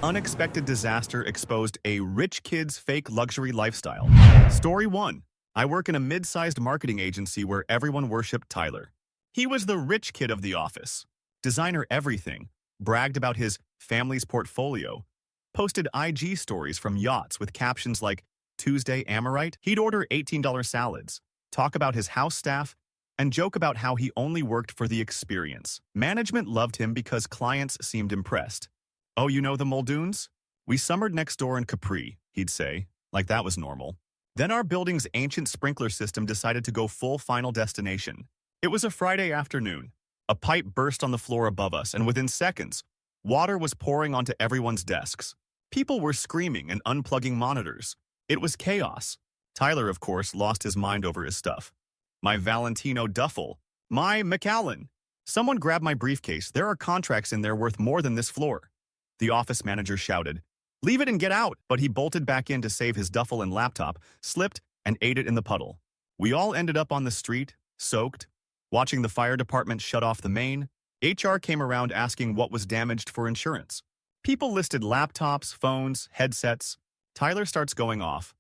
unexpected disaster exposed a rich kid's fake luxury lifestyle. Story 1. I work in a mid-sized marketing agency where everyone worshipped Tyler. He was the rich kid of the office. Designer everything, bragged about his family's portfolio, posted IG stories from yachts with captions like, Tuesday Amorite. He'd order $18 salads, talk about his house staff, and joke about how he only worked for the experience. Management loved him because clients seemed impressed. Oh, you know the Muldoons? We summered next door in Capri, he'd say, like that was normal. Then our building's ancient sprinkler system decided to go full Final Destination. It was a Friday afternoon. A pipe burst on the floor above us, and within seconds, water was pouring onto everyone's desks. People were screaming and unplugging monitors. It was chaos. Tyler, of course, lost his mind over his stuff. My Valentino duffel. My Macallan. Someone grabbed my briefcase. There are contracts in there worth more than this floor. The office manager shouted, "Leave it and get out!" But he bolted back in to save his duffel and laptop, slipped, and ate it in the puddle. We all ended up on the street, soaked, watching the fire department shut off the main. HR came around asking what was damaged for insurance. People listed laptops, phones, headsets. Tyler starts going off.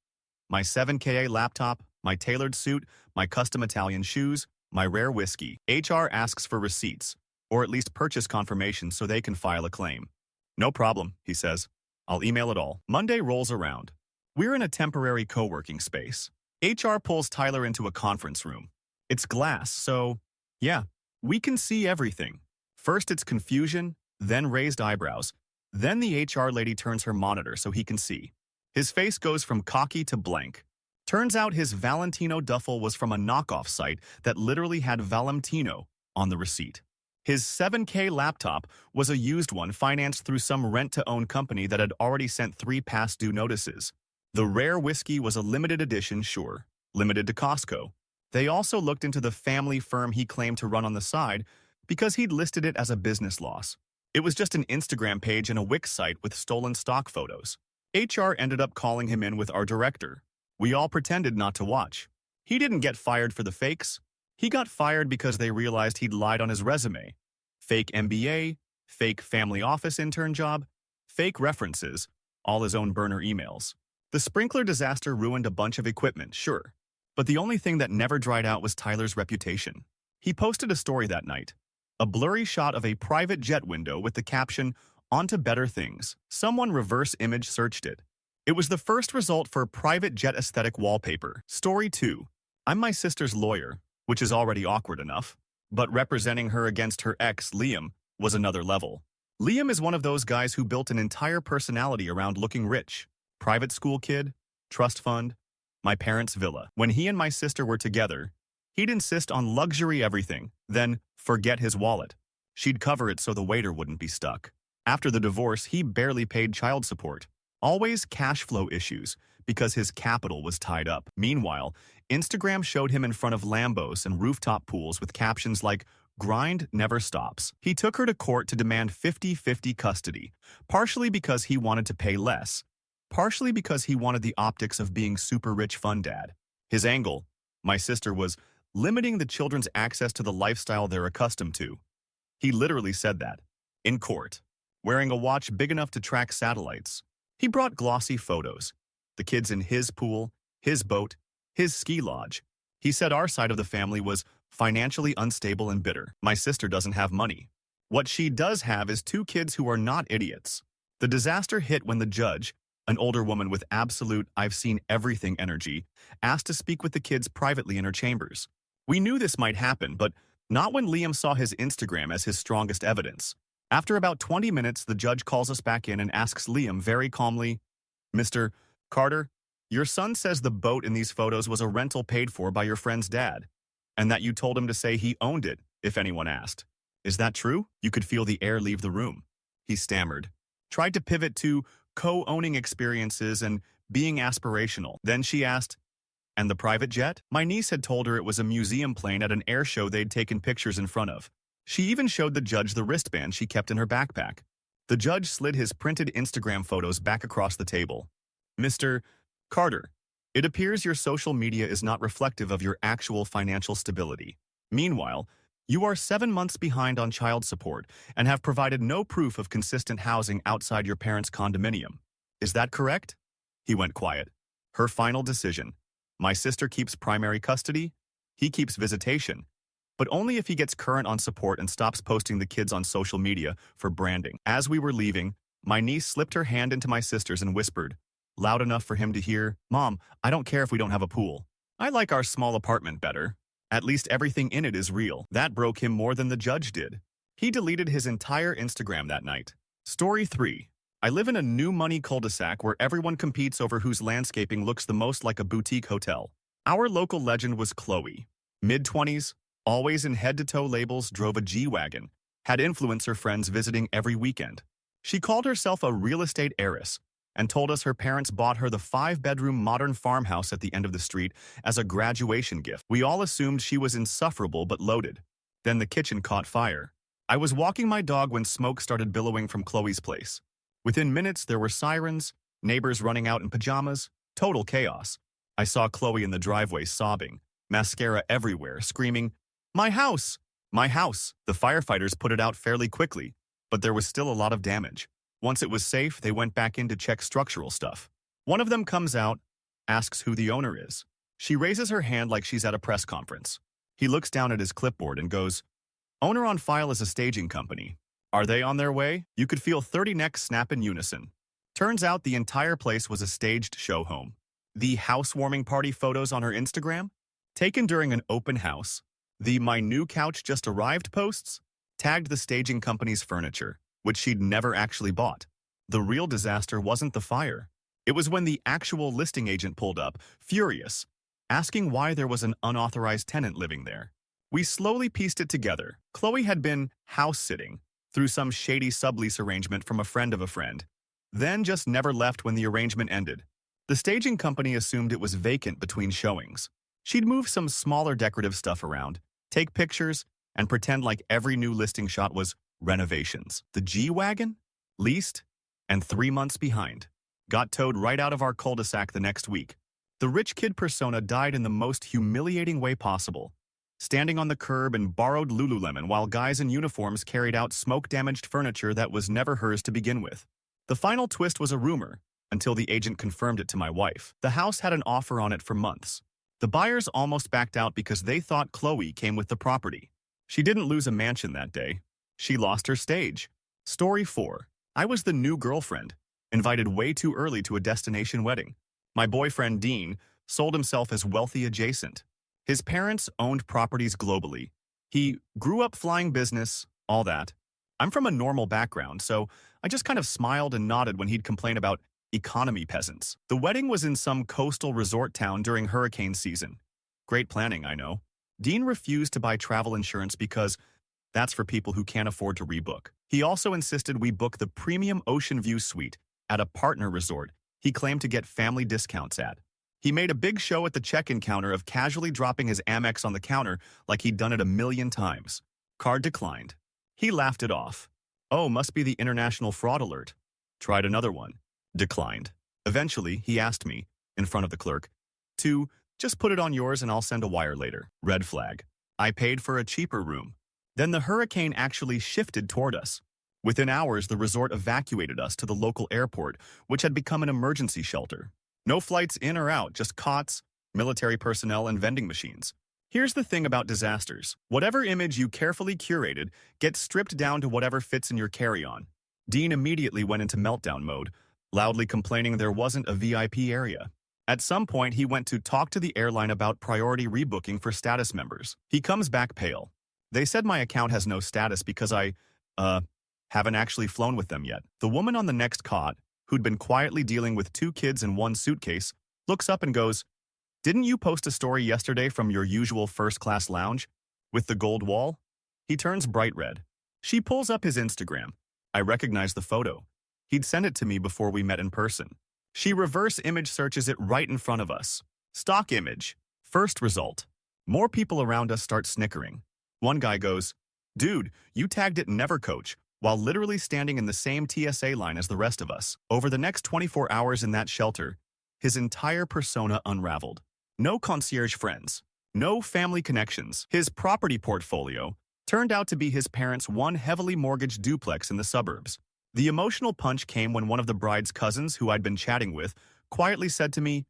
My 7KA laptop, my tailored suit, my custom Italian shoes, my rare whiskey. HR asks for receipts, or at least purchase confirmation so they can file a claim. No problem, he says. I'll email it all. Monday rolls around. We're in a temporary co-working space. HR pulls Tyler into a conference room. It's glass, so, yeah, we can see everything. First it's confusion, then raised eyebrows. Then the HR lady turns her monitor so he can see. His face goes from cocky to blank. Turns out his Valentino duffel was from a knockoff site that literally had Valentino on the receipt. His 7K laptop was a used one financed through some rent-to-own company that had already sent 3 past due notices. The rare whiskey was a limited edition, sure, limited to Costco. They also looked into the family firm he claimed to run on the side because he'd listed it as a business loss. It was just an Instagram page and a Wix site with stolen stock photos. HR ended up calling him in with our director. We all pretended not to watch. He didn't get fired for the fakes. He got fired because they realized he'd lied on his resume. Fake MBA, fake family office intern job, fake references, all his own burner emails. The sprinkler disaster ruined a bunch of equipment, sure. But the only thing that never dried out was Tyler's reputation. He posted a story that night. A blurry shot of a private jet window with the caption, "On to better things." Someone reverse image searched it. It was the first result for private jet aesthetic wallpaper. Story 2. I'm my sister's lawyer, which is already awkward enough. But representing her against her ex, Liam, was another level. Liam is one of those guys who built an entire personality around looking rich. Private school kid, trust fund, my parents' villa. When he and my sister were together, he'd insist on luxury everything, then forget his wallet. She'd cover it so the waiter wouldn't be stuck. After the divorce, he barely paid child support. Always cash flow issues, because his capital was tied up. Meanwhile, Instagram showed him in front of Lambos and rooftop pools with captions like, "Grind never stops." He took her to court to demand 50-50 custody, partially because he wanted to pay less, partially because he wanted the optics of being super rich fun dad. His angle, my sister, was limiting the children's access to the lifestyle they're accustomed to. He literally said that. In court. Wearing a watch big enough to track satellites. He brought glossy photos. The kids in his pool, his boat, his ski lodge. He said our side of the family was financially unstable and bitter. My sister doesn't have money. What she does have is 2 kids who are not idiots. The disaster hit when the judge, an older woman with absolute "I've seen everything" energy, asked to speak with the kids privately in her chambers. We knew this might happen, but not when Liam saw his Instagram as his strongest evidence. After about 20 minutes, the judge calls us back in and asks Liam very calmly, "Mr. Carter, your son says the boat in these photos was a rental paid for by your friend's dad, and that you told him to say he owned it if anyone asked. Is that true?" You could feel the air leave the room. He stammered, tried to pivot to co-owning experiences and being aspirational. Then she asked, "And the private jet?" My niece had told her it was a museum plane at an air show they'd taken pictures in front of. She even showed the judge the wristband she kept in her backpack. The judge slid his printed Instagram photos back across the table. "Mr. Carter, it appears your social media is not reflective of your actual financial stability. Meanwhile, You are 7 months behind on child support and have provided no proof of consistent housing outside your parents' condominium. Is that correct? He went quiet. Her final decision. My sister keeps primary custody. He keeps visitation. But only if he gets current on support and stops posting the kids on social media for branding. As we were leaving, my niece slipped her hand into my sister's and whispered, loud enough for him to hear, Mom, I don't care if we don't have a pool. I like our small apartment better. At least everything in it is real. That broke him more than the judge did. He deleted his entire Instagram that night. Story 3. I live in a new money cul-de-sac where everyone competes over whose landscaping looks the most like a boutique hotel. Our local legend was Chloe. Mid-20s, always in head-to-toe labels, drove a G-Wagon, had influencer friends visiting every weekend. She called herself a real estate heiress and told us her parents bought her the 5-bedroom modern farmhouse at the end of the street as a graduation gift. We all assumed she was insufferable but loaded. Then the kitchen caught fire. I was walking my dog when smoke started billowing from Chloe's place. Within minutes, there were sirens, neighbors running out in pajamas, total chaos. I saw Chloe in the driveway sobbing, mascara everywhere, screaming, My house! My house! The firefighters put it out fairly quickly, but there was still a lot of damage. Once it was safe, they went back in to check structural stuff. One of them comes out, asks who the owner is. She raises her hand like she's at a press conference. He looks down at his clipboard and goes, Owner on file is a staging company. Are they on their way? You could feel 30 necks snap in unison. Turns out the entire place was a staged show home. The housewarming party photos on her Instagram, taken during an open house. The My New Couch Just Arrived posts, tagged the staging company's furniture, which she'd never actually bought. The real disaster wasn't the fire. It was when the actual listing agent pulled up, furious, asking why there was an unauthorized tenant living there. We slowly pieced it together. Chloe had been house-sitting through some shady sublease arrangement from a friend of a friend, then just never left when the arrangement ended. The staging company assumed it was vacant between showings. She'd move some smaller decorative stuff around, take pictures, and pretend like every new listing shot was renovations. The G-Wagon? Leased? And 3 months behind. Got towed right out of our cul-de-sac the next week. The rich kid persona died in the most humiliating way possible, standing on the curb in borrowed Lululemon while guys in uniforms carried out smoke-damaged furniture that was never hers to begin with. The final twist was a rumor, until the agent confirmed it to my wife. The house had an offer on it for months. The buyers almost backed out because they thought Chloe came with the property. She didn't lose a mansion that day. She lost her stage. Story 4. I was the new girlfriend, invited way too early to a destination wedding. My boyfriend, Dean, sold himself as wealthy adjacent. His parents owned properties globally. He grew up flying business, all that. I'm from a normal background, so I just kind of smiled and nodded when he'd complain about economy peasants. The wedding was in some coastal resort town during hurricane season. Great planning, I know. Dean refused to buy travel insurance because that's for people who can't afford to rebook. He also insisted we book the premium ocean view suite at a partner resort he claimed to get family discounts at. He made a big show at the check-in counter of casually dropping his Amex on the counter like he'd done it 1,000,000 times. Card declined. He laughed it off. Oh, must be the international fraud alert. Tried another one. Declined. Eventually, he asked me, in front of the clerk, to just put it on yours and I'll send a wire later. Red flag. I paid for a cheaper room. Then the hurricane actually shifted toward us. Within hours, the resort evacuated us to the local airport, which had become an emergency shelter. No flights in or out, just cots, military personnel, and vending machines. Here's the thing about disasters. Whatever image you carefully curated gets stripped down to whatever fits in your carry-on. Dean immediately went into meltdown mode, loudly complaining there wasn't a VIP area. At some point, he went to talk to the airline about priority rebooking for status members. He comes back pale. They said my account has no status because I, haven't actually flown with them yet. The woman on the next cot, who'd been quietly dealing with 2 kids in 1 suitcase, looks up and goes, Didn't you post a story yesterday from your usual first-class lounge with the gold wall? He turns bright red. She pulls up his Instagram. I recognize the photo. He'd sent it to me before we met in person. She reverse image searches it right in front of us. Stock image. First result. More people around us start snickering. One guy goes, Dude, you tagged it Never Coach, while literally standing in the same TSA line as the rest of us. Over the next 24 hours in that shelter, his entire persona unraveled. No concierge friends. No family connections. His property portfolio Turned out to be his parents' one heavily mortgaged duplex in the suburbs. The emotional punch came when one of the bride's cousins, who I'd been chatting with, quietly said to me,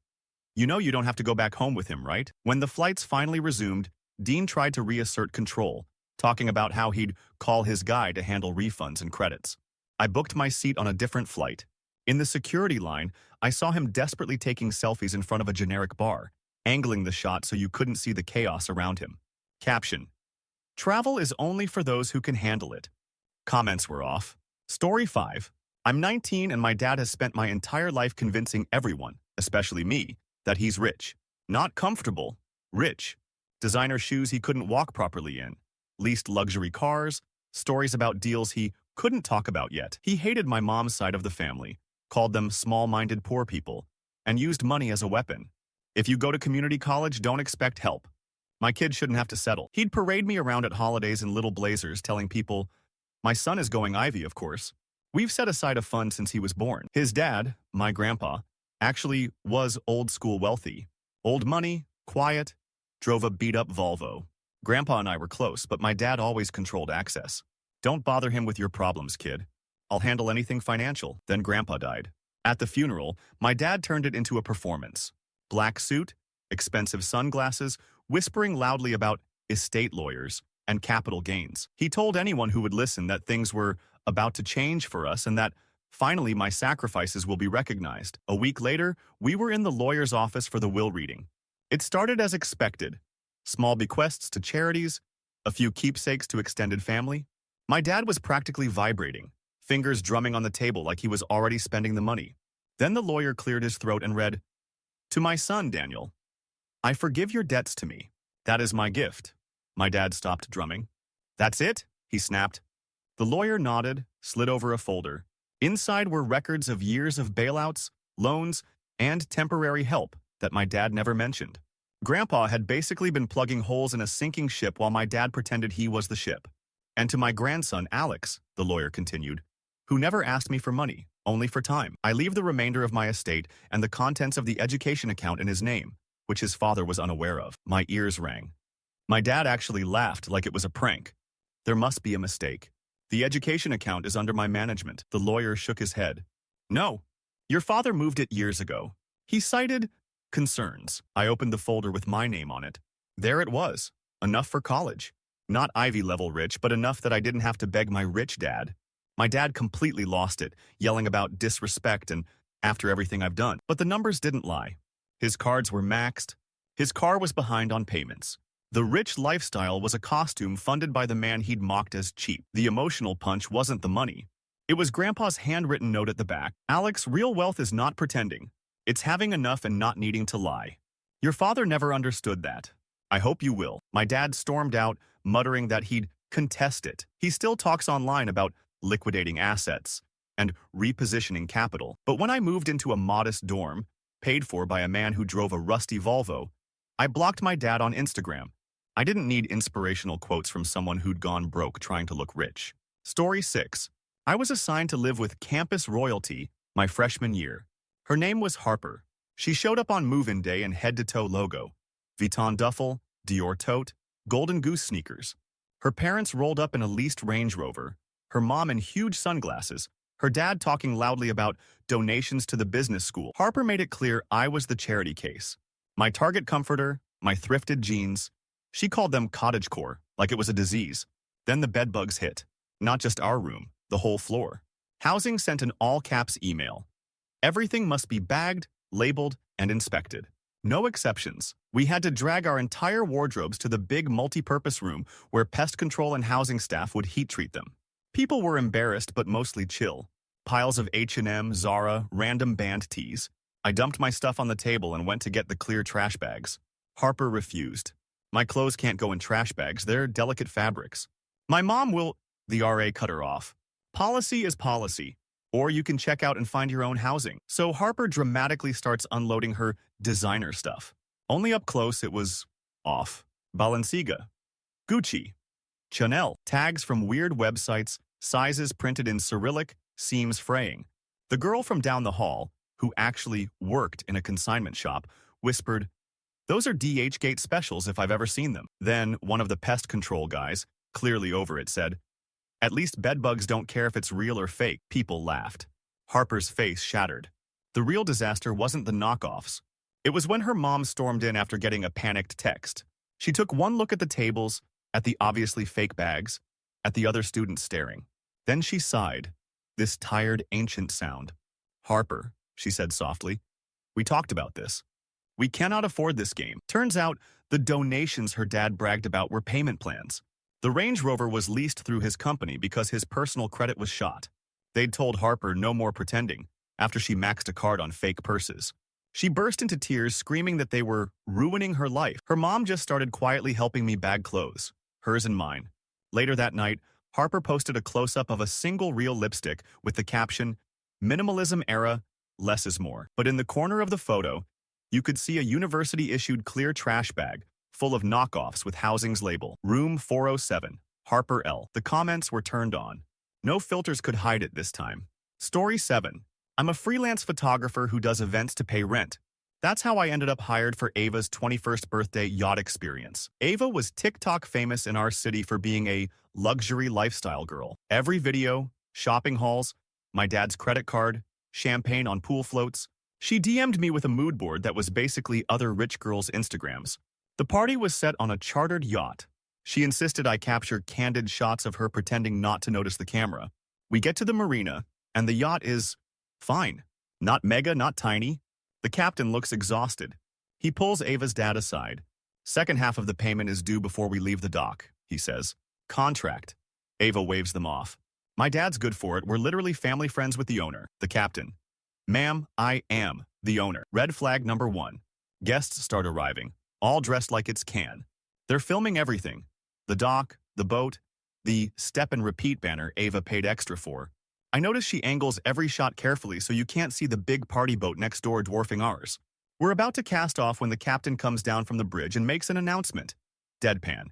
"You know you don't have to go back home with him, right?" When the flights finally resumed, Dean tried to reassert control, talking about how he'd call his guy to handle refunds and credits. I booked my seat on a different flight. In the security line, I saw him desperately taking selfies in front of a generic bar, angling the shot so you couldn't see the chaos around him. Caption: Travel is only for those who can handle it. Comments were off. Story 5. I'm 19 and my dad has spent my entire life convincing everyone, especially me, that he's rich. Not comfortable, rich. Designer shoes he couldn't walk properly in. Leased luxury cars. Stories about deals he couldn't talk about yet. He hated my mom's side of the family, called them small-minded poor people, and used money as a weapon. If you go to community college, don't expect help. My kid shouldn't have to settle. He'd parade me around at holidays in little blazers, telling people, "My son is going Ivy, of course." We've set aside a fund since he was born. His dad, my grandpa, actually was old-school wealthy. Old money, quiet, drove a beat-up Volvo. Grandpa and I were close, but my dad always controlled access. "Don't bother him with your problems, kid. I'll handle anything financial." Then Grandpa died. At the funeral, my dad turned it into a performance. Black suit, expensive sunglasses, whispering loudly about estate lawyers and capital gains. He told anyone who would listen that things were about to change for us and that finally my sacrifices will be recognized. A week later, we were in the lawyer's office for the will reading. It started as expected. Small bequests to charities, a few keepsakes to extended family. My dad was practically vibrating, fingers drumming on the table like he was already spending the money. Then the lawyer cleared his throat and read, "To my son, Daniel, I forgive your debts to me. That is my gift." My dad stopped drumming. "That's it?" he snapped. The lawyer nodded, slid over a folder. Inside were records of years of bailouts, loans, and temporary help that my dad never mentioned. Grandpa had basically been plugging holes in a sinking ship while my dad pretended he was the ship. "And to my grandson, Alex," the lawyer continued, "who never asked me for money, only for time. I leave the remainder of my estate and the contents of the education account in his name, which his father was unaware of." My ears rang. My dad actually laughed like it was a prank. "There must be a mistake. The education account is under my management." The lawyer shook his head. "No, your father moved it years ago. He cited concerns." I opened the folder with my name on it. There it was, enough for college. Not Ivy-level rich, but enough that I didn't have to beg my rich dad. My dad completely lost it, yelling about disrespect and after everything I've done. But the numbers didn't lie. His cards were maxed. His car was behind on payments. The rich lifestyle was a costume funded by the man he'd mocked as cheap. The emotional punch wasn't the money. It was Grandpa's handwritten note at the back. "Alex, real wealth is not pretending. It's having enough and not needing to lie. Your father never understood that. I hope you will." My dad stormed out, muttering that he'd contest it. He still talks online about liquidating assets and repositioning capital. But when I moved into a modest dorm, paid for by a man who drove a rusty Volvo, I blocked my dad on Instagram. I didn't need inspirational quotes from someone who'd gone broke trying to look rich. Story 6. I was assigned to live with campus royalty my freshman year. Her name was Harper. She showed up on move-in day in head-to-toe logo. Vuitton duffel, Dior tote, Golden Goose sneakers. Her parents rolled up in a leased Range Rover, her mom in huge sunglasses, her dad talking loudly about donations to the business school. Harper made it clear I was the charity case. My Target comforter, my thrifted jeans. She called them cottagecore, like it was a disease. Then the bedbugs hit. Not just our room, the whole floor. Housing sent an all-caps email. Everything must be bagged, labeled, and inspected. No exceptions. We had to drag our entire wardrobes to the big multi-purpose room where pest control and housing staff would heat treat them. People were embarrassed but mostly chill. Piles of H&M, Zara, random band tees. I dumped my stuff on the table and went to get the clear trash bags. Harper refused. "My clothes can't go in trash bags, they're delicate fabrics." "My mom will..." The RA cut her off. "Policy is policy. Or you can check out and find your own housing." So Harper dramatically starts unloading her designer stuff. Only up close it was off. Balenciaga, Gucci, Chanel, tags from weird websites, sizes printed in Cyrillic, seams fraying. The girl from down the hall, who actually worked in a consignment shop, whispered, "Those are DH Gate specials if I've ever seen them." Then one of the pest control guys, Clearly over it, said. At least bedbugs don't care if it's real or fake. People laughed. Harper's face shattered. The real disaster wasn't the knockoffs. It was when her mom stormed in after getting a panicked text. She took one look at the tables, at the obviously fake bags, at the other students staring. Then she sighed, this tired, ancient sound. Harper, she said softly, we talked about this. We cannot afford this game. Turns out, the donations her dad bragged about were payment plans. The Range Rover was leased through his company because his personal credit was shot. They'd told Harper no more pretending after she maxed a card on fake purses. She burst into tears, screaming that they were ruining her life. Her mom just started quietly helping me bag clothes, hers and mine. Later that night, Harper posted a close-up of a single real lipstick with the caption, "Minimalism era, less is more." But in the corner of the photo, you could see a university-issued clear trash bag full of knockoffs with housing's label, Room 407, Harper L. The comments were turned on. No filters could hide it this time. Story 7. I'm a freelance photographer who does events to pay rent. That's how I ended up hired for Ava's 21st birthday yacht experience. Ava was TikTok famous in our city for being a luxury lifestyle girl. Every video, shopping hauls, my dad's credit card, champagne on pool floats. She DM'd me with a mood board that was basically other rich girls' Instagrams. The party was set on a chartered yacht. She insisted I capture candid shots of her pretending not to notice the camera. We get to the marina, and the yacht is fine. Not mega, not tiny. The captain looks exhausted. He pulls Ava's dad aside. Second half of the payment is due before we leave the dock, he says. Contract. Ava waves them off. My dad's good for it. We're literally family friends with the owner, the captain. Ma'am, I am the owner. Red flag number 1. Guests start arriving, all dressed like it's Cannes. They're filming everything. The dock, the boat, the step and repeat banner Ava paid extra for. I notice she angles every shot carefully so you can't see the big party boat next door dwarfing ours. We're about to cast off when the captain comes down from the bridge and makes an announcement. Deadpan.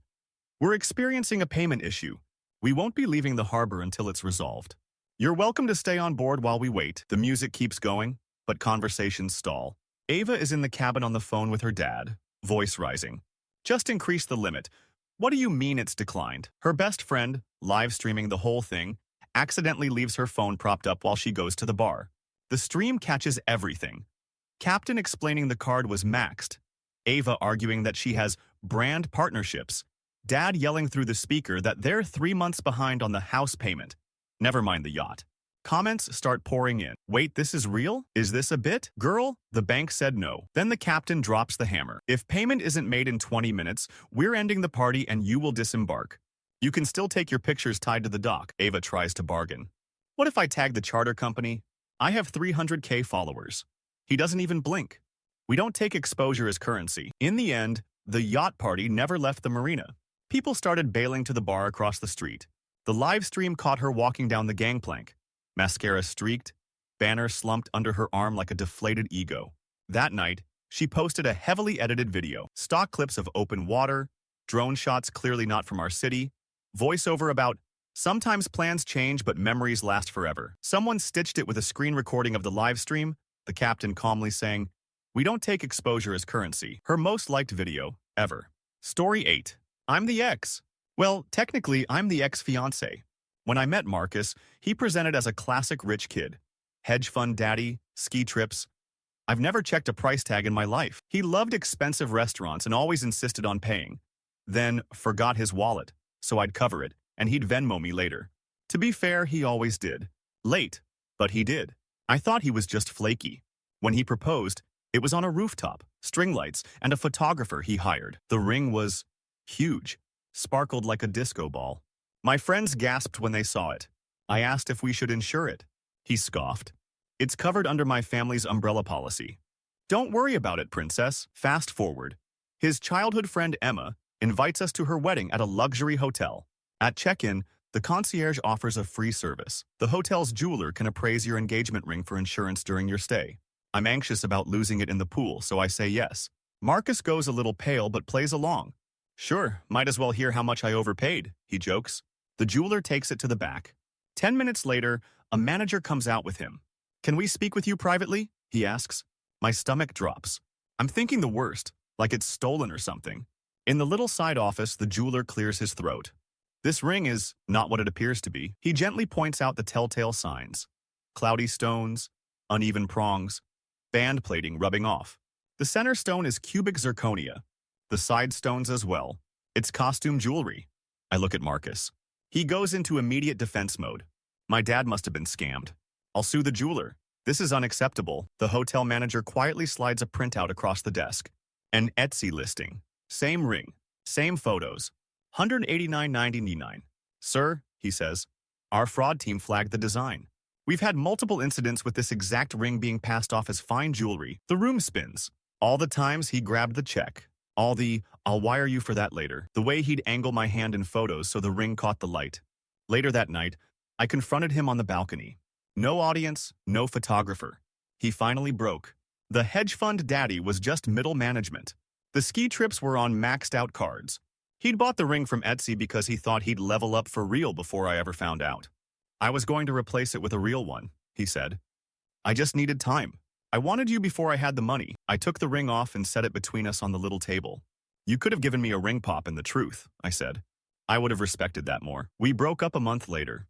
We're experiencing a payment issue. We won't be leaving the harbor until it's resolved. You're welcome to stay on board while we wait. The music keeps going, but conversations stall. Ava is in the cabin on the phone with her dad, voice rising. Just increase the limit. What do you mean it's declined? Her best friend, live streaming the whole thing, accidentally leaves her phone propped up while she goes to the bar. The stream catches everything. Captain explaining the card was maxed. Ava arguing that she has brand partnerships. Dad yelling through the speaker that they're 3 months behind on the house payment. Never mind the yacht. Comments start pouring in. Wait, this is real? Is this a bit? Girl, the bank said no. Then the captain drops the hammer. If payment isn't made in 20 minutes, we're ending the party and you will disembark. You can still take your pictures tied to the dock. Ava tries to bargain. What if I tag the charter company? I have 300K followers. He doesn't even blink. We don't take exposure as currency. In the end, the yacht party never left the marina. People started bailing to the bar across the street. The live stream caught her walking down the gangplank. Mascara streaked, banner slumped under her arm like a deflated ego. That night, she posted a heavily edited video. Stock clips of open water, drone shots clearly not from our city, voiceover about, sometimes plans change but memories last forever. Someone stitched it with a screen recording of the live stream, the captain calmly saying, we don't take exposure as currency. Her most liked video, ever. Story 8. I'm the ex. Well, technically, I'm the ex-fiancé. When I met Marcus, he presented as a classic rich kid. Hedge fund daddy, ski trips. I've never checked a price tag in my life. He loved expensive restaurants and always insisted on paying. Then forgot his wallet, so I'd cover it, and he'd Venmo me later. To be fair, he always did. Late, but he did. I thought he was just flaky. When he proposed, it was on a rooftop, string lights, and a photographer he hired. The ring was huge, sparkled like a disco ball. My friends gasped when they saw it. I asked if we should insure it. He scoffed. It's covered under my family's umbrella policy. Don't worry about it, princess. Fast forward. His childhood friend Emma invites us to her wedding at a luxury hotel. At check-in, the concierge offers a free service. The hotel's jeweler can appraise your engagement ring for insurance during your stay. I'm anxious about losing it in the pool, so I say yes. Marcus goes a little pale but plays along. Sure, might as well hear how much I overpaid, he jokes. The jeweler takes it to the back. 10 minutes later, a manager comes out with him. Can we speak with you privately? He asks. My stomach drops. I'm thinking the worst, like it's stolen or something. In the little side office, the jeweler clears his throat. This ring is not what it appears to be. He gently points out the telltale signs. Cloudy stones, uneven prongs, band plating rubbing off. The center stone is cubic zirconia. The side stones as well. It's costume jewelry. I look at Marcus. He goes into immediate defense mode. My dad must have been scammed. I'll sue the jeweler. This is unacceptable. The hotel manager quietly slides a printout across the desk. An Etsy listing. Same ring. Same photos. $189.99. Sir, he says, our fraud team flagged the design. We've had multiple incidents with this exact ring being passed off as fine jewelry. The room spins. All the times he grabbed the check. All the, I'll wire you for that later. The way he'd angle my hand in photos so the ring caught the light. Later that night, I confronted him on the balcony. No audience, no photographer. He finally broke. The hedge fund daddy was just middle management. The ski trips were on maxed out cards. He'd bought the ring from Etsy because he thought he'd level up for real before I ever found out. I was going to replace it with a real one, he said. I just needed time. I wanted you before I had the money. I took the ring off and set it between us on the little table. You could have given me a ring pop and the truth, I said. I would have respected that more. We broke up a month later.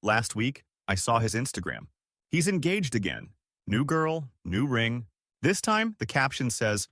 Last week, I saw his Instagram. He's engaged again. New girl, new ring. This time, the caption says,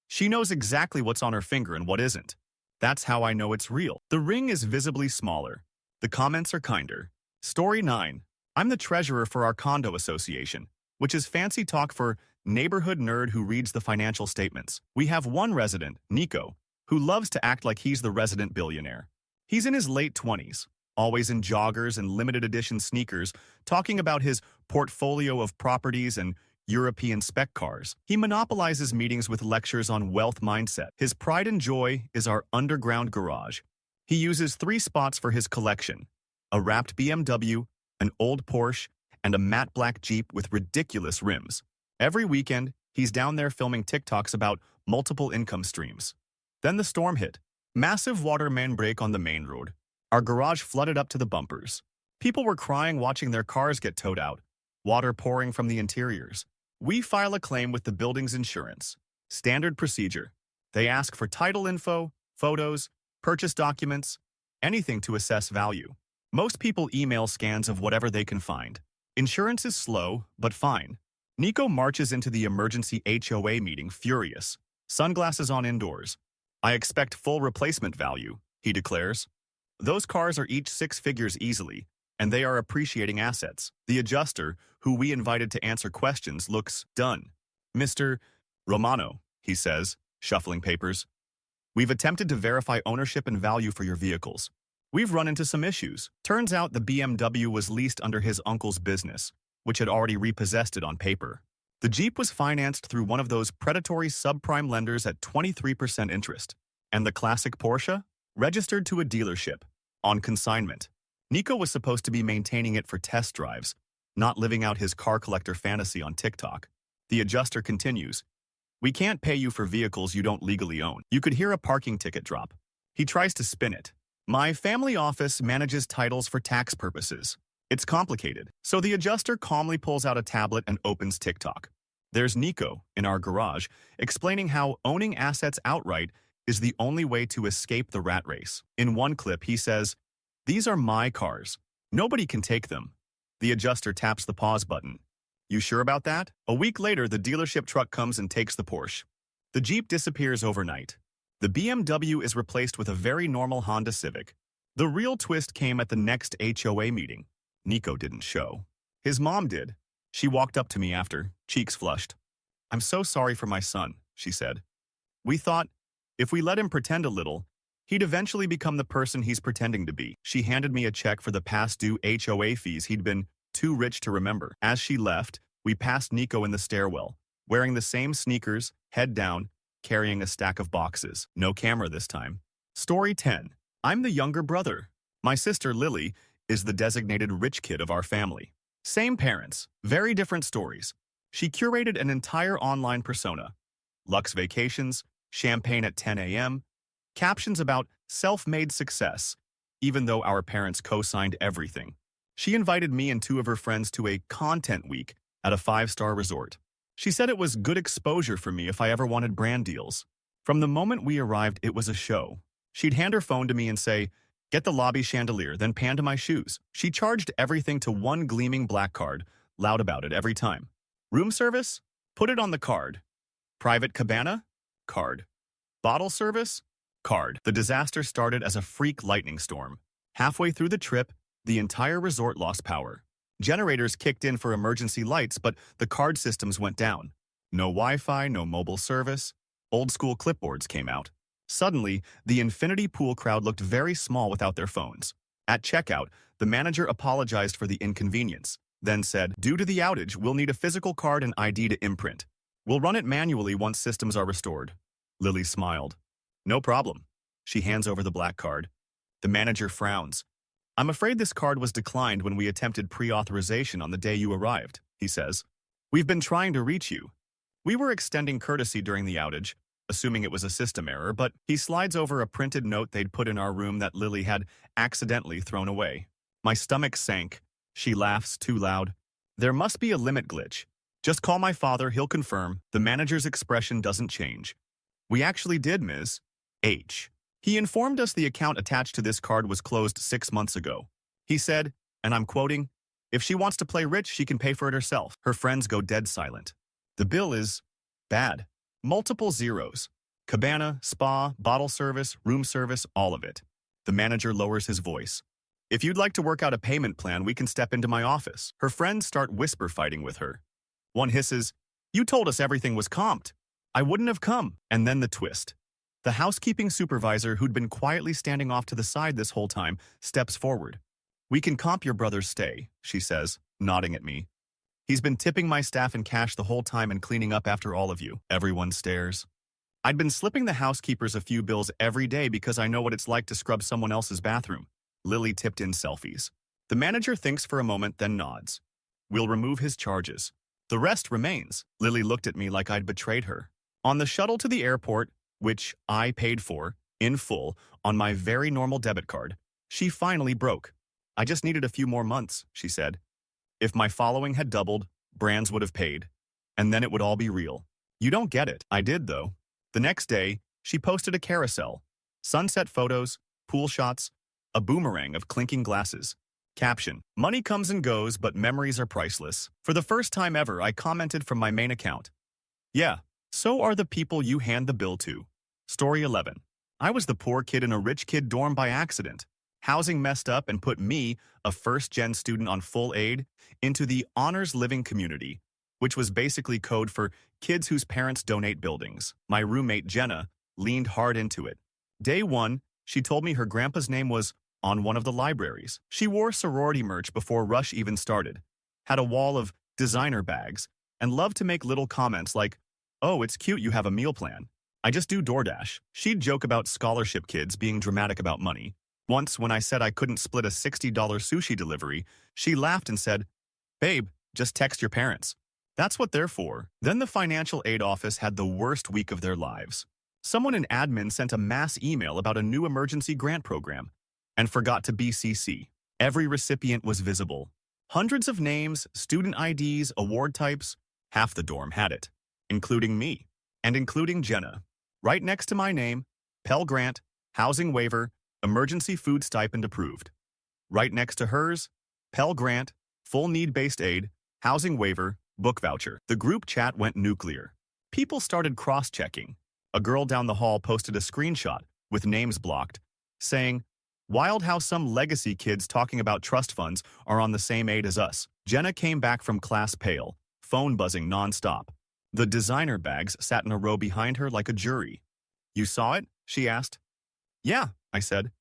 she knows exactly what's on her finger and what isn't. That's how I know it's real. The ring is visibly smaller. The comments are kinder. Story 9. I'm the treasurer for our condo association, which is fancy talk for neighborhood nerd who reads the financial statements. We have one resident, Nico, who loves to act like he's the resident billionaire. He's in his late 20s, always in joggers and limited edition sneakers, talking about his portfolio of properties and European spec cars. He monopolizes meetings with lectures on wealth mindset. His pride and joy is our underground garage. He uses 3 spots for his collection: a wrapped BMW, an old Porsche, and a matte black Jeep with ridiculous rims. Every weekend, he's down there filming TikToks about multiple income streams. Then the storm hit. Massive water main break on the main road. Our garage flooded up to the bumpers. People were crying watching their cars get towed out, water pouring from the interiors. We file a claim with the building's insurance. Standard procedure. They ask for title info, photos, purchase documents, anything to assess value. Most people email scans of whatever they can find. Insurance is slow, but fine. Nico marches into the emergency HOA meeting furious, sunglasses on indoors. I expect full replacement value, he declares. Those cars are each 6 figures easily, and they are appreciating assets. The adjuster, who we invited to answer questions, looks done. Mr. Romano, he says, shuffling papers. We've attempted to verify ownership and value for your vehicles. We've run into some issues. Turns out the BMW was leased under his uncle's business, which had already repossessed it on paper. The Jeep was financed through one of those predatory subprime lenders at 23% interest. And the classic Porsche? Registered to a dealership, on consignment. Nico was supposed to be maintaining it for test drives, not living out his car collector fantasy on TikTok. The adjuster continues, we can't pay you for vehicles you don't legally own. You could hear a parking ticket drop. He tries to spin it. My family office manages titles for tax purposes. It's complicated. So the adjuster calmly pulls out a tablet and opens TikTok. There's Nico, in our garage, explaining how owning assets outright is the only way to escape the rat race. In one clip, he says, these are my cars. Nobody can take them. The adjuster taps the pause button. You sure about that? A week later, the dealership truck comes and takes the Porsche. The Jeep disappears overnight. The BMW is replaced with a very normal Honda Civic. The real twist came at the next HOA meeting. Nico didn't show. His mom did. She walked up to me after, cheeks flushed. I'm so sorry for my son, she said. We thought, if we let him pretend a little, he'd eventually become the person he's pretending to be. She handed me a check for the past due HOA fees he'd been too rich to remember. As she left, we passed Nico in the stairwell, wearing the same sneakers, head down, carrying a stack of boxes. No camera this time. Story 10. I'm the younger brother. My sister Lily is the designated rich kid of our family. Same parents, very different stories. She curated an entire online persona. Luxe vacations, champagne at 10 a.m., captions about self-made success, even though our parents co-signed everything. She invited me and 2 of her friends to a content week at a 5-star resort. She said it was good exposure for me if I ever wanted brand deals. From the moment we arrived, it was a show. She'd hand her phone to me and say, Get the lobby chandelier, then pan to my shoes. She charged everything to one gleaming black card, loud about it every time. Room service? Put it on the card. Private cabana? Card. Bottle service? Card. The disaster started as a freak lightning storm. Halfway through the trip, the entire resort lost power. Generators kicked in for emergency lights, but the card systems went down. No Wi-Fi, no mobile service. Old-school clipboards came out. Suddenly, the infinity pool crowd looked very small without their phones. At checkout, the manager apologized for the inconvenience, then said, "Due to the outage, we'll need a physical card and ID to imprint. We'll run it manually once systems are restored." Lily smiled. "No problem." She hands over the black card. The manager frowns. "I'm afraid this card was declined when we attempted pre-authorization on the day you arrived," he says. "We've been trying to reach you. We were extending courtesy during the outage, assuming it was a system error, but..." He slides over a printed note they'd put in our room that Lily had accidentally thrown away. My stomach sank. She laughs too loud. "There must be a limit glitch. Just call my father, he'll confirm." The manager's expression doesn't change. "We actually did, Ms. H. He informed us the account attached to this card was closed 6 months ago. He said, and I'm quoting, 'If she wants to play rich, she can pay for it herself.'" Her friends go dead silent. The bill is bad. Multiple zeros. Cabana, spa, bottle service, room service, all of it. The manager lowers his voice. "If you'd like to work out a payment plan, we can step into my office." Her friends start whisper fighting with her. One hisses, "You told us everything was comped. I wouldn't have come." And then the twist. The housekeeping supervisor, who'd been quietly standing off to the side this whole time, steps forward. "We can comp your brother's stay," she says, nodding at me. "He's been tipping my staff in cash the whole time and cleaning up after all of you." Everyone stares. I'd been slipping the housekeepers a few bills every day because I know what it's like to scrub someone else's bathroom. Lily tipped in selfies. The manager thinks for a moment, then nods. "We'll remove his charges. The rest remains." Lily looked at me like I'd betrayed her. On the shuttle to the airport, which I paid for, in full, on my very normal debit card, she finally broke. "I just needed a few more months," she said. "If my following had doubled, brands would have paid. And then it would all be real." You don't get it. I did, though. The next day, she posted a carousel. Sunset photos, pool shots, a boomerang of clinking glasses. Caption: "Money comes and goes, but memories are priceless." For the first time ever, I commented from my main account. "Yeah, so are the people you hand the bill to." Story 11. I was the poor kid in a rich kid dorm by accident. Housing messed up and put me, a first-gen student on full aid, into the honors living community, which was basically code for kids whose parents donate buildings. My roommate, Jenna, leaned hard into it. Day one, she told me her grandpa's name was on one of the libraries. She wore sorority merch before Rush even started, had a wall of designer bags, and loved to make little comments like, "Oh, it's cute you have a meal plan. I just do DoorDash." She'd joke about scholarship kids being dramatic about money. Once, when I said I couldn't split a $60 sushi delivery, she laughed and said, "Babe, just text your parents. That's what they're for." Then the financial aid office had the worst week of their lives. Someone in admin sent a mass email about a new emergency grant program and forgot to BCC. Every recipient was visible. Hundreds of names, student IDs, award types. Half the dorm had it, including me, and including Jenna. Right next to my name, Pell Grant, housing waiver, emergency food stipend approved. Right next to hers, Pell Grant, full need-based aid, housing waiver, book voucher. The group chat went nuclear. People started cross-checking. A girl down the hall posted a screenshot, with names blocked, saying, "Wild how some legacy kids talking about trust funds are on the same aid as us." Jenna came back from class pale, phone buzzing non-stop. The designer bags sat in a row behind her like a jury. "You saw it?" she asked. "Yeah," I said.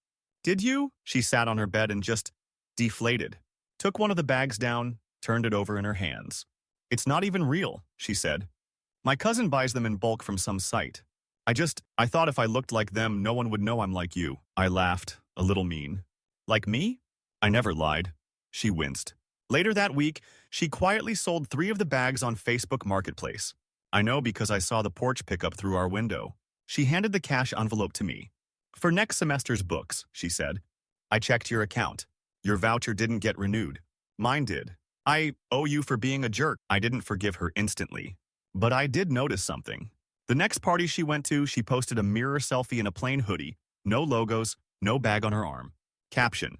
"Did you?" She sat on her bed and just deflated. Took one of the bags down, turned it over in her hands. "It's not even real," she said. "My cousin buys them in bulk from some site. I thought if I looked like them, no one would know I'm like you." I laughed, a little mean. "Like me?" I never lied. She winced. Later that week, she quietly sold 3 of the bags on Facebook Marketplace. I know because I saw the porch pickup through our window. She handed the cash envelope to me. "For next semester's books," she said. "I checked your account. Your voucher didn't get renewed. Mine did. I owe you for being a jerk." I didn't forgive her instantly. But I did notice something. The next party she went to, she posted a mirror selfie in a plain hoodie, no logos, no bag on her arm. Caption: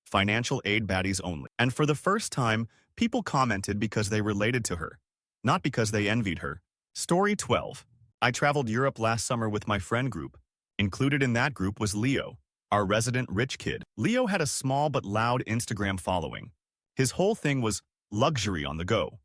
financial aid baddies only. And for the first time, people commented because they related to her, not because they envied her. Story 12. I traveled Europe last summer with my friend group. Included in that group was Leo, our resident rich kid. Leo had a small but loud Instagram following. His whole thing was luxury on the go.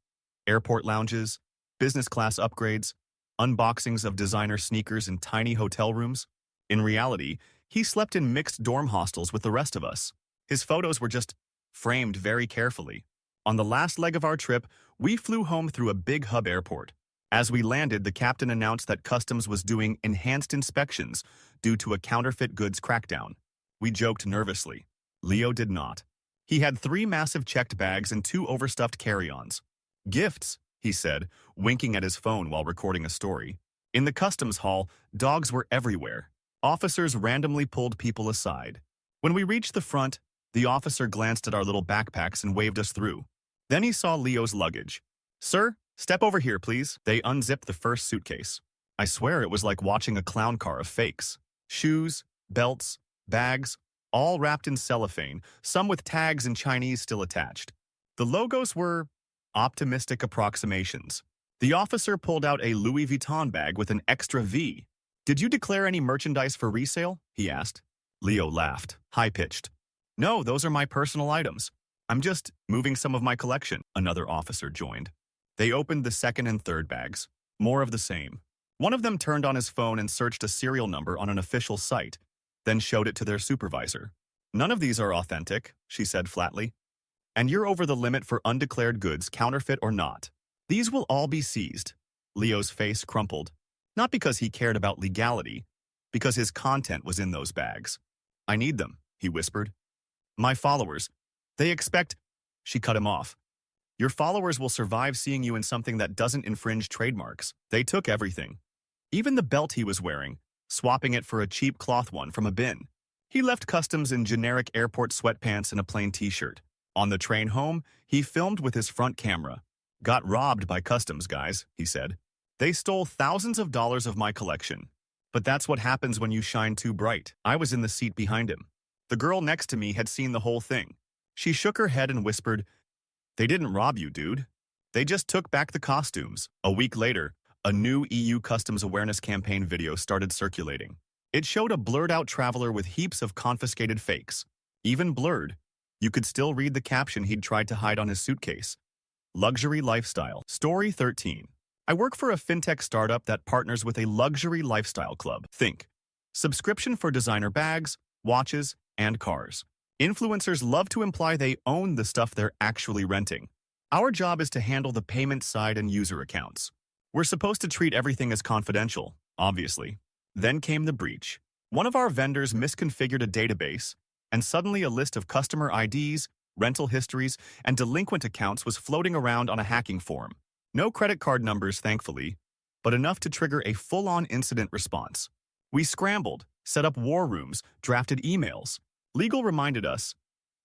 Airport lounges, business class upgrades, unboxings of designer sneakers in tiny hotel rooms. In reality, he slept in mixed dorm hostels with the rest of us. His photos were just framed very carefully. On the last leg of our trip, we flew home through a big hub airport. As we landed, the captain announced that customs was doing enhanced inspections due to a counterfeit goods crackdown. We joked nervously. Leo did not. He had 3 massive checked bags and 2 overstuffed carry-ons. Gifts, he said, winking at his phone while recording a story. In the customs hall, dogs were everywhere. Officers randomly pulled people aside. When we reached the front, the officer glanced at our little backpacks and waved us through. Then he saw Leo's luggage. "Sir, step over here, please." They unzipped the first suitcase. I swear it was like watching a clown car of fakes. Shoes, belts, bags, all wrapped in cellophane, some with tags in Chinese still attached. The logos were optimistic approximations. The officer pulled out a Louis Vuitton bag with an extra V. "Did you declare any merchandise for resale?" he asked. Leo laughed, high-pitched. "No, those are my personal items. I'm just moving some of my collection." Another officer joined. They opened the second and third bags. More of the same. One of them turned on his phone and searched a serial number on an official site, then showed it to their supervisor. "None of these are authentic," she said flatly. "And you're over the limit for undeclared goods, counterfeit or not. These will all be seized." Leo's face crumpled. Not because he cared about legality, because his content was in those bags. "I need them," he whispered. "My followers, they expect—" She cut him off. "Your followers will survive seeing you in something that doesn't infringe trademarks." They took everything. Even the belt he was wearing, swapping it for a cheap cloth one from a bin. He left customs in generic airport sweatpants and a plain t-shirt. On the train home, he filmed with his front camera. "Got robbed by customs guys," he said. "They stole thousands of dollars of my collection. But that's what happens when you shine too bright." I was in the seat behind him. The girl next to me had seen the whole thing. She shook her head and whispered, "They didn't rob you, dude. They just took back the costumes." A week later, a new EU Customs Awareness Campaign video started circulating. It showed a blurred-out traveler with heaps of confiscated fakes. Even blurred, you could still read the caption he'd tried to hide on his suitcase. Luxury lifestyle. Story 13. I work for a fintech startup that partners with a luxury lifestyle club. Think: subscription for designer bags, watches, and cars. Influencers love to imply they own the stuff they're actually renting. Our job is to handle the payment side and user accounts. We're supposed to treat everything as confidential, obviously. Then came the breach. One of our vendors misconfigured a database, and suddenly a list of customer IDs, rental histories, and delinquent accounts was floating around on a hacking forum. No credit card numbers, thankfully, but enough to trigger a full-on incident response. We scrambled, set up war rooms, drafted emails. Legal reminded us,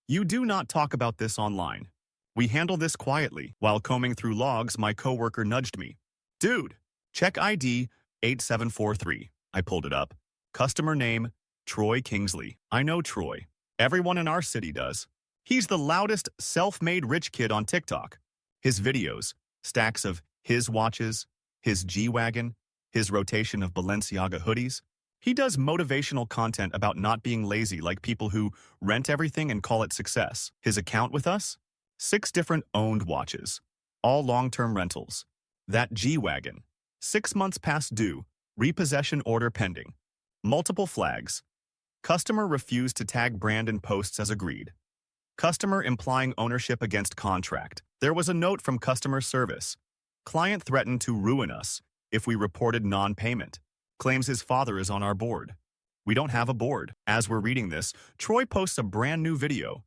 "You do not talk about this online. We handle this quietly." While combing through logs, my coworker nudged me. "Dude, check ID 8743. I pulled it up. Customer name, Troy Kingsley. I know Troy. Everyone in our city does. He's the loudest self-made rich kid on TikTok. His videos, stacks of his watches, his G-Wagon, his rotation of Balenciaga hoodies. He does motivational content about not being lazy like people who rent everything and call it success. His account with us? 6 different owned watches. All long-term rentals. That G-Wagon. 6 months past due. Repossession order pending. Multiple flags. Customer refused to tag brand in posts as agreed. Customer implying ownership against contract. There was a note from customer service. Client threatened to ruin us if we reported non-payment. Claims his father is on our board. We don't have a board. As we're reading this, Troy posts a brand new video.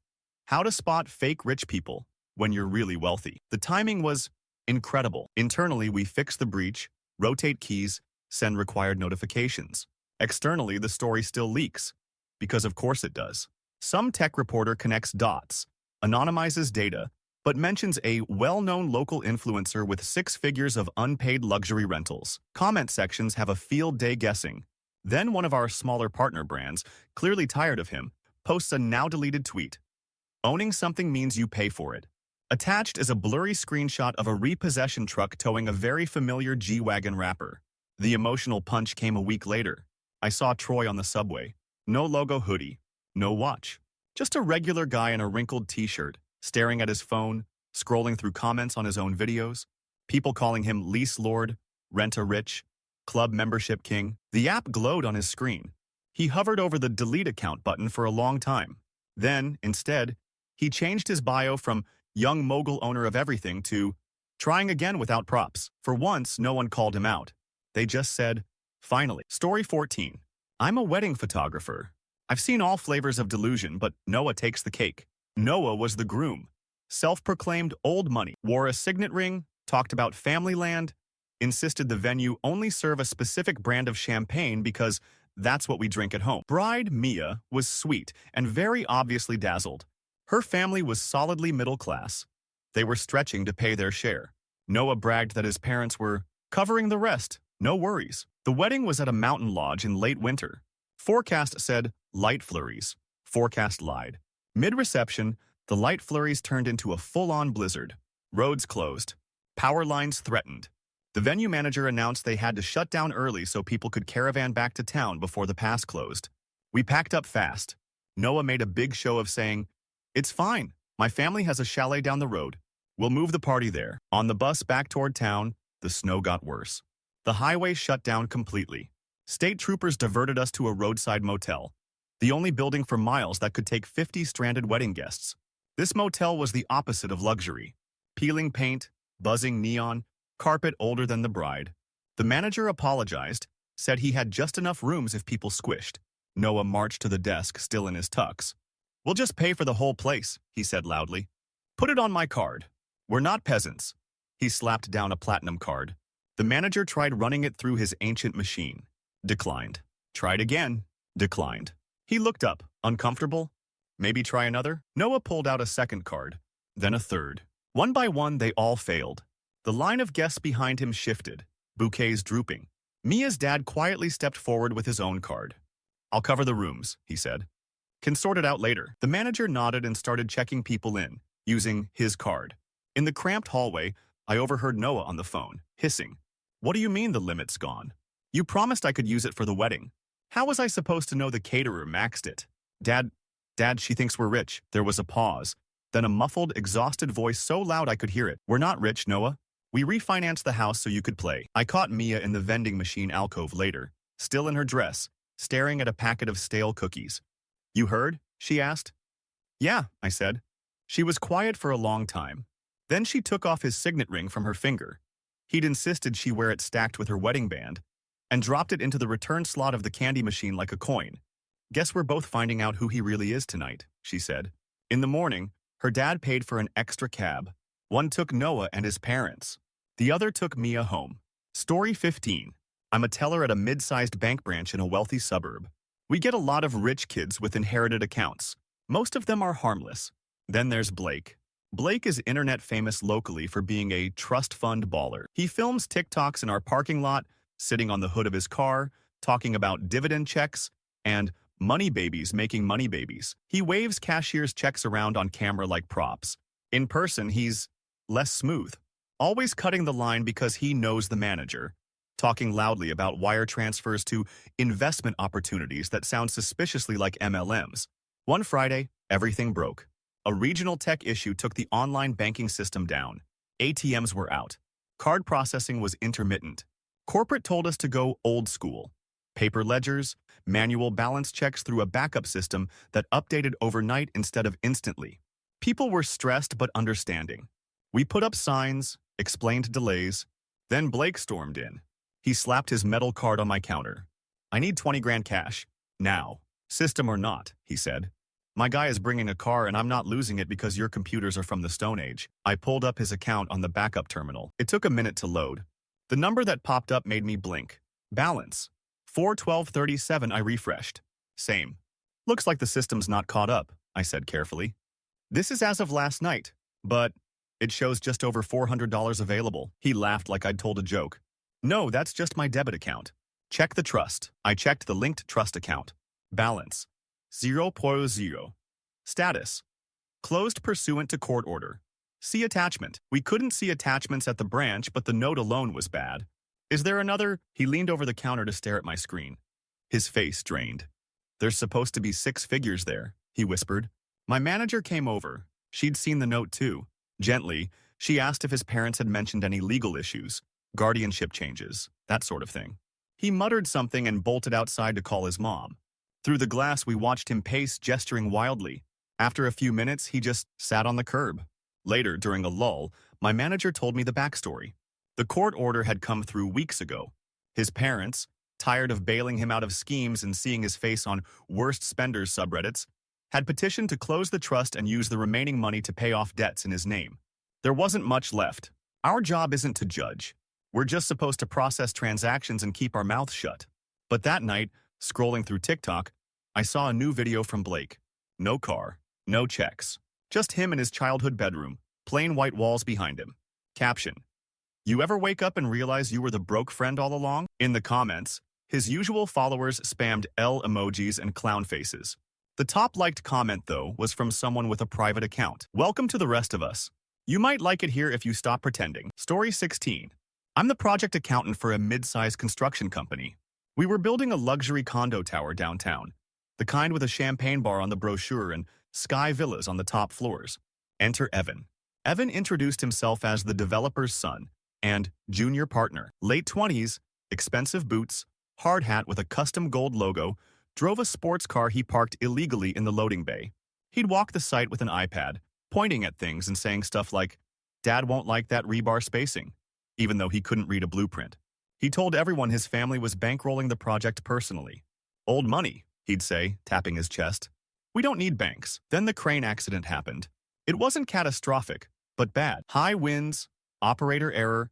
How to spot fake rich people when you're really wealthy. The timing was incredible. Internally, we fix the breach, rotate keys, send required notifications. Externally, the story still leaks, because of course it does. Some tech reporter connects dots, anonymizes data, but mentions a well-known local influencer with 6 figures of unpaid luxury rentals. Comment sections have a field day guessing. Then one of our smaller partner brands, clearly tired of him, posts a now-deleted tweet. Owning something means you pay for it. Attached is a blurry screenshot of a repossession truck towing a very familiar G-Wagon wrapper. The emotional punch came a week later. I saw Troy on the subway. No logo hoodie. No watch. Just a regular guy in a wrinkled t-shirt, staring at his phone, scrolling through comments on his own videos. People calling him Lease Lord, Rent-A-Rich, Club Membership King. The app glowed on his screen. He hovered over the delete account button for a long time. Then, instead, he changed his bio from young mogul owner of everything to trying again without props. For once, no one called him out. They just said, finally. Story 14. I'm a wedding photographer. I've seen all flavors of delusion, but Noah takes the cake. Noah was the groom. Self-proclaimed old money, wore a signet ring, talked about family land, insisted the venue only serve a specific brand of champagne because that's what we drink at home. Bride Mia was sweet and very obviously dazzled. Her family was solidly middle class. They were stretching to pay their share. Noah bragged that his parents were covering the rest, no worries. The wedding was at a mountain lodge in late winter. Forecast said light flurries. Forecast lied. Mid-reception, the light flurries turned into a full-on blizzard. Roads closed. Power lines threatened. The venue manager announced they had to shut down early so people could caravan back to town before the pass closed. We packed up fast. Noah made a big show of saying, "It's fine. My family has a chalet down the road. We'll move the party there." On the bus back toward town, the snow got worse. The highway shut down completely. State troopers diverted us to a roadside motel, the only building for miles that could take 50 stranded wedding guests. This motel was the opposite of luxury. Peeling paint, buzzing neon, carpet older than the bride. The manager apologized, said he had just enough rooms if people squished. Noah marched to the desk, still in his tux. "We'll just pay for the whole place," he said loudly. "Put it on my card. We're not peasants." He slapped down a platinum card. The manager tried running it through his ancient machine. Declined. Tried again. Declined. He looked up, uncomfortable. Maybe try another? Noah pulled out a second card, then a third. One by one, they all failed. The line of guests behind him shifted, bouquets drooping. Mia's dad quietly stepped forward with his own card. "I'll cover the rooms," he said. "Can sort it out later." The manager nodded and started checking people in, using his card. In the cramped hallway, I overheard Noah on the phone, hissing, "What do you mean the limit's gone? You promised I could use it for the wedding. How was I supposed to know the caterer maxed it?" Dad, she thinks we're rich." There was a pause, then a muffled, exhausted voice so loud I could hear it. "We're not rich, Noah. We refinanced the house so you could play." I caught Mia in the vending machine alcove later, still in her dress, staring at a packet of stale cookies. "You heard?" she asked. "Yeah," I said. She was quiet for a long time. Then she took off his signet ring from her finger. He'd insisted she wear it stacked with her wedding band, and dropped it into the return slot of the candy machine like a coin. "Guess we're both finding out who he really is tonight," she said. In the morning, her dad paid for an extra cab. One took Noah and his parents. The other took Mia home. Story 15. I'm a teller at a mid-sized bank branch in a wealthy suburb. We get a lot of rich kids with inherited accounts. Most of them are harmless. Then there's Blake. Blake is internet famous locally for being a trust fund baller. He films TikToks in our parking lot, sitting on the hood of his car, talking about dividend checks and money babies making money babies. He waves cashier's checks around on camera like props. In person, he's less smooth, always cutting the line because he knows the manager, talking loudly about wire transfers to investment opportunities that sound suspiciously like MLMs. One Friday, everything broke. A regional tech issue took the online banking system down. ATMs were out. Card processing was intermittent. Corporate told us to go old school. Paper ledgers, manual balance checks through a backup system that updated overnight instead of instantly. People were stressed but understanding. We put up signs, explained delays. Then Blake stormed in. He slapped his metal card on my counter. "I need 20 grand cash. Now. System or not," he said. "My guy is bringing a car and I'm not losing it because your computers are from the Stone Age." I pulled up his account on the backup terminal. It took a minute to load. The number that popped up made me blink. Balance. 41237. I refreshed. Same. "Looks like the system's not caught up," I said carefully. "This is as of last night, but it shows just over $400 available." He laughed like I'd told a joke. "No, that's just my debit account. Check the trust." I checked the linked trust account. Balance. 0.0. Status: closed pursuant to court order. See attachment. We couldn't see attachments at the branch, but the note alone was bad. Is there another? He leaned over the counter to stare at my screen. His face drained. There's supposed to be 6 figures there, he whispered. My manager came over. She'd seen the note too. Gently, she asked if his parents had mentioned any legal issues, guardianship changes, that sort of thing. He muttered something and bolted outside to call his mom. Through the glass, we watched him pace, gesturing wildly. After a few minutes, he just sat on the curb. Later, during a lull, my manager told me the backstory. The court order had come through weeks ago. His parents, tired of bailing him out of schemes and seeing his face on worst spenders subreddits, had petitioned to close the trust and use the remaining money to pay off debts in his name. There wasn't much left. Our job isn't to judge. We're just supposed to process transactions and keep our mouths shut. But that night, scrolling through TikTok, I saw a new video from Blake. No car, no checks. Just him in his childhood bedroom, plain white walls behind him. Caption: you ever wake up and realize you were the broke friend all along? In the comments, his usual followers spammed L emojis and clown faces. The top liked comment, though, was from someone with a private account. Welcome to the rest of us. You might like it here if you stop pretending. Story 16. I'm the project accountant for a mid-sized construction company. We were building a luxury condo tower downtown, the kind with a champagne bar on the brochure and sky villas on the top floors. Enter Evan. Evan introduced himself as the developer's son and junior partner. Late 20s, expensive boots, hard hat with a custom gold logo, drove a sports car he parked illegally in the loading bay. He'd walk the site with an iPad, pointing at things and saying stuff like, "Dad won't like that rebar spacing," even though he couldn't read a blueprint. He told everyone his family was bankrolling the project personally. "Old money," he'd say, tapping his chest. "We don't need banks." Then the crane accident happened. It wasn't catastrophic, but bad. High winds, operator error,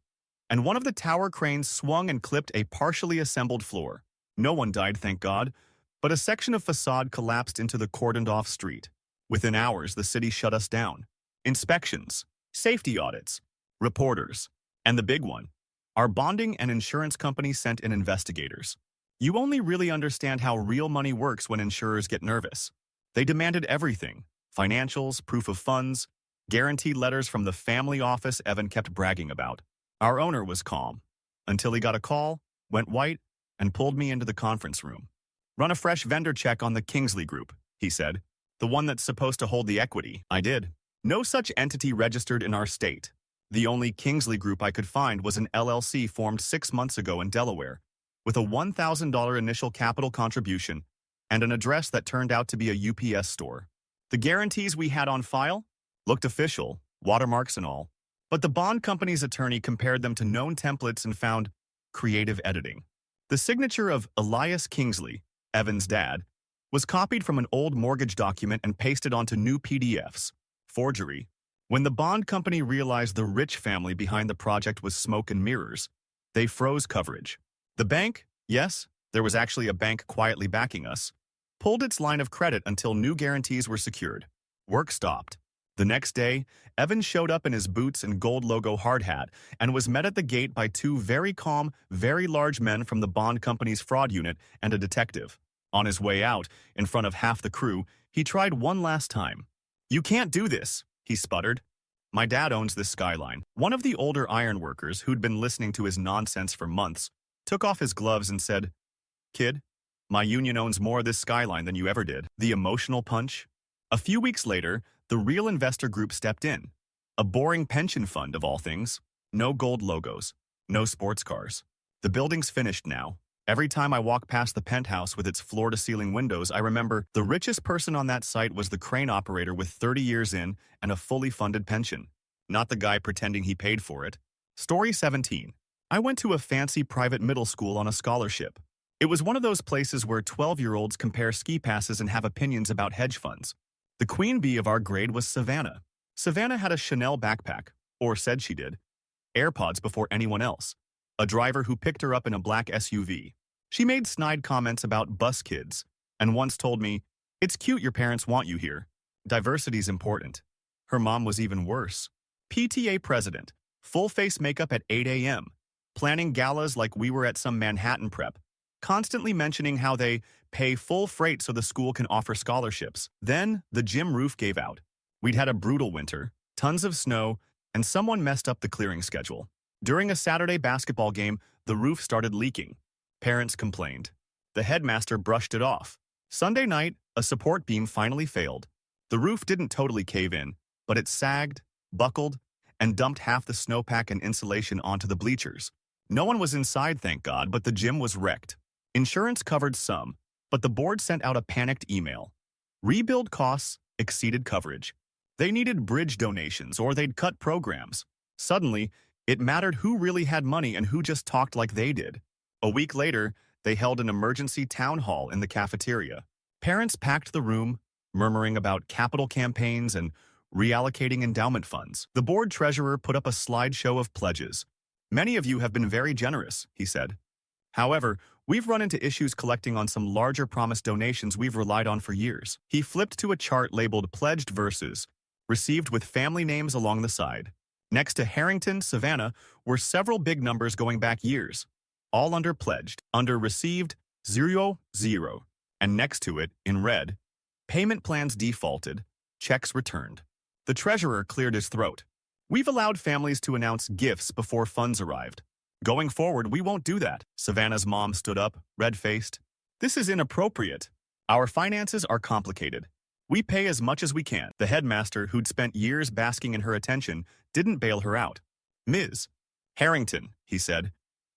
and one of the tower cranes swung and clipped a partially assembled floor. No one died, thank God, but a section of facade collapsed into the cordoned-off street. Within hours, the city shut us down. Inspections, safety audits, reporters, and the big one, our bonding and insurance company sent in investigators. You only really understand how real money works when insurers get nervous. They demanded everything: financials, proof of funds, guaranteed letters from the family office Evan kept bragging about. Our owner was calm, until he got a call, went white, and pulled me into the conference room. "Run a fresh vendor check on the Kingsley Group," he said. "The one that's supposed to hold the equity." I did. No such entity registered in our state. The only Kingsley Group I could find was an LLC formed 6 months ago in Delaware, with a $1,000 initial capital contribution and an address that turned out to be a UPS store. The guarantees we had on file looked official, watermarks and all, but the bond company's attorney compared them to known templates and found creative editing. The signature of Elias Kingsley, Evan's dad, was copied from an old mortgage document and pasted onto new PDFs. Forgery. When the bond company realized the rich family behind the project was smoke and mirrors, they froze coverage. The bank, yes, there was actually a bank quietly backing us, pulled its line of credit until new guarantees were secured. Work stopped. The next day, Evan showed up in his boots and gold logo hard hat and was met at the gate by 2 very calm, very large men from the bond company's fraud unit and a detective. On his way out, in front of half the crew, he tried one last time. "You can't do this," he sputtered. "My dad owns this skyline." One of the older ironworkers, who'd been listening to his nonsense for months, took off his gloves and said, "Kid, my union owns more of this skyline than you ever did." The emotional punch. A few weeks later, the real investor group stepped in. A boring pension fund, of all things. No gold logos. No sports cars. The building's finished now. Every time I walk past the penthouse with its floor-to-ceiling windows, I remember the richest person on that site was the crane operator with 30 years in and a fully funded pension, not the guy pretending he paid for it. Story 17. I went to a fancy private middle school on a scholarship. It was one of those places where 12-year-olds compare ski passes and have opinions about hedge funds. The queen bee of our grade was Savannah. Savannah had a Chanel backpack, or said she did, AirPods before anyone else, a driver who picked her up in a black SUV. She made snide comments about bus kids, and once told me, "It's cute your parents want you here. Diversity's important." Her mom was even worse. PTA president, full face makeup at 8 a.m., planning galas like we were at some Manhattan prep, constantly mentioning how they Pay full freight so the school can offer scholarships. Then, the gym roof gave out. We'd had a brutal winter, tons of snow, and someone messed up the clearing schedule. During a Saturday basketball game, the roof started leaking. Parents complained. The headmaster brushed it off. Sunday night, a support beam finally failed. The roof didn't totally cave in, but it sagged, buckled, and dumped half the snowpack and insulation onto the bleachers. No one was inside, thank God, but the gym was wrecked. Insurance covered some, but the board sent out a panicked email. Rebuild costs exceeded coverage. They needed bridge donations or they'd cut programs. Suddenly, it mattered who really had money and who just talked like they did. A week later, they held an emergency town hall in the cafeteria. Parents packed the room, murmuring about capital campaigns and reallocating endowment funds. The board treasurer put up a slideshow of pledges. Many of you have been very generous, he said. However, we've run into issues collecting on some larger promised donations we've relied on for years. He flipped to a chart labeled Pledged Versus, received with family names along the side. Next to Harrington, Savannah, were several big numbers going back years, all under Pledged, under Received, 0, 0, and next to it, in red, Payment plans defaulted, checks returned. The treasurer cleared his throat. We've allowed families to announce gifts before funds arrived. Going forward, we won't do that. Savannah's mom stood up, red-faced. This is inappropriate. Our finances are complicated. We pay as much as we can. The headmaster, who'd spent years basking in her attention, didn't bail her out. Ms. Harrington, he said,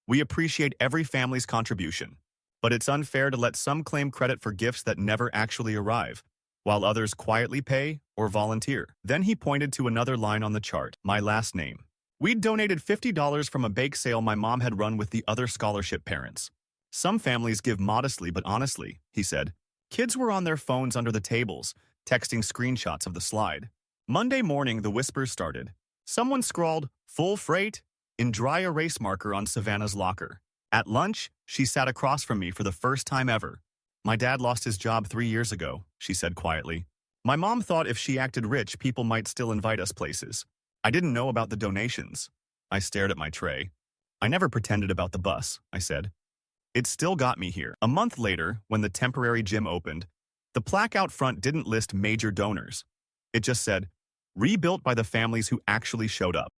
we appreciate every family's contribution, but it's unfair to let some claim credit for gifts that never actually arrive, while others quietly pay or volunteer. Then he pointed to another line on the chart, my last name. We'd donated $50 from a bake sale my mom had run with the other scholarship parents. Some families give modestly but honestly, he said. Kids were on their phones under the tables, texting screenshots of the slide. Monday morning, the whispers started. Someone scrawled, full freight, in dry erase marker on Savannah's locker. At lunch, she sat across from me for the first time ever. My dad lost his job 3 years ago, she said quietly. My mom thought if she acted rich, people might still invite us places. I didn't know about the donations. I stared at my tray. I never pretended about the bus, I said. It still got me here. A month later, when the temporary gym opened, the plaque out front didn't list major donors. It just said, rebuilt by the families who actually showed up.